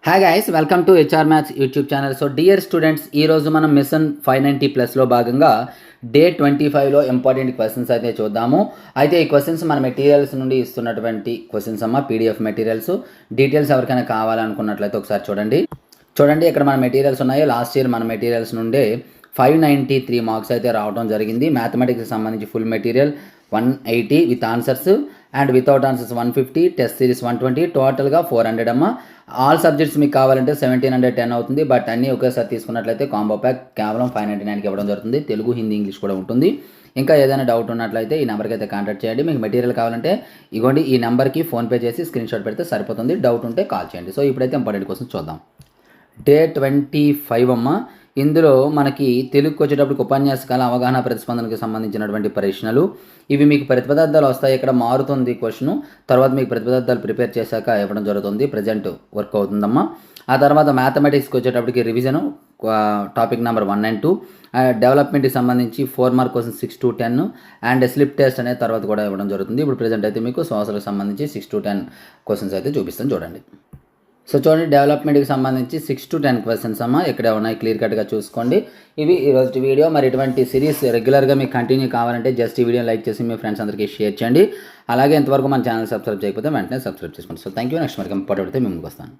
Hi guys, welcome to HR maths YouTube channel. So dear students, ఈరోజు మనం machine 590+లో భాగంగా day 25లో important questions అయితే చూద్దాము. అయితే ఈ క్వశ్చన్స్ మన మెటీరియల్స్ నుండి ఇస్తున్నటువంటి క్వశ్చన్స్ అమ్మ, పీడిఎఫ్ మెటీరియల్స్. డీటెయిల్స్ ఎవరికైనా కావాలనుకున్నట్లయితే ఒకసారి చూడండి ఇక్కడ మన మెటీరియల్స్ ఉన్నాయి. లాస్ట్ ఇయర్ మన మెటీరియల్స్ నుండే 593 మార్క్స్ అయితే రావడం జరిగింది. మ్యాథమెటిక్స్కి సంబంధించి full material 180 with answers and without answers 150, test series 120, టోటల్గా 400 అమ్మ. ఆల్ సబ్జెక్ట్స్ మీకు కావాలంటే 1710 అవుతుంది. బట్ అన్నీ ఒకేసారి తీసుకున్నట్లయితే కాంబో ప్యాక్ కేవలం 599కి ఇవ్వడం జరుగుతుంది. తెలుగు, హిందీ, ఇంగ్లీష్ కూడా ఉంటుంది. ఇంకా ఏదైనా డౌట్ ఉన్నట్లయితే ఈ నెంబర్కి అయితే కాంటాక్ట్ చేయండి. మీకు మెటీరియల్ కావాలంటే ఇగోండి ఈ నెంబర్కి ఫోన్పే చేసి స్క్రీన్ షాట్ పెడితే సరిపోతుంది. డౌట్ ఉంటే కాల్ చేయండి. సో ఇప్పుడైతే ఇంపార్టెంట్ కోసం చూద్దాం. డే 25 అమ్మ. ఇందులో మనకి తెలుగుకి వచ్చేటప్పటికి ఉపన్యాసకాల అవగాహన ప్రతిస్పందనకు సంబంధించినటువంటి ప్రశ్నలు. ఇవి మీకు ప్రతిపదార్థాలు వస్తాయి. ఇక్కడ మారుతుంది క్వశ్చన్. తర్వాత మీకు ప్రతిపదార్థాలు ప్రిపేర్ చేశాక ఇవ్వడం జరుగుతుంది. ప్రజెంట్ వర్క్ అవుతుందమ్మా. ఆ తర్వాత మ్యాథమెటిక్స్కి వచ్చేటప్పటికి రివిజను టాపిక్ నెంబర్ 1 and 2, డెవలప్మెంట్కి సంబంధించి 4 mark question 6 to 10 and slip test అనేది తర్వాత కూడా ఇవ్వడం జరుగుతుంది. ఇప్పుడు ప్రజెంట్ అయితే మీకు సోషల్కి సంబంధించి 6 to 10 క్వశ్చన్స్ అయితే చూపిస్తాను చూడండి. సో చూడండి, డెవలప్మెంట్కి సంబంధించి 6 to 10 క్వశ్చన్స్ అమ్మ ఇక్కడ ఉన్నాయి. క్లియర్ కట్గా చూసుకోండి. ఇవి ఈరోజు వీడియో. మరి ఇటువంటి సిరీస్ రెగ్యులర్గా మీకు కంటిన్యూ కావాలంటే జస్ట్ ఈ వీడియో లైక్ చేసి మీ ఫ్రెండ్స్ అందరికీ షేర్ చేయండి. అలాగే ఇంతవరకు మన ఛానల్ సబ్స్క్రైబ్ చేయకపోతే వెంటనే సబ్స్క్రైబ్ చేసుకోండి. So thank you. నెక్స్ట్ మరి ఇంపార్టెంట్ అయితే మేము ముందుకు వస్తాను.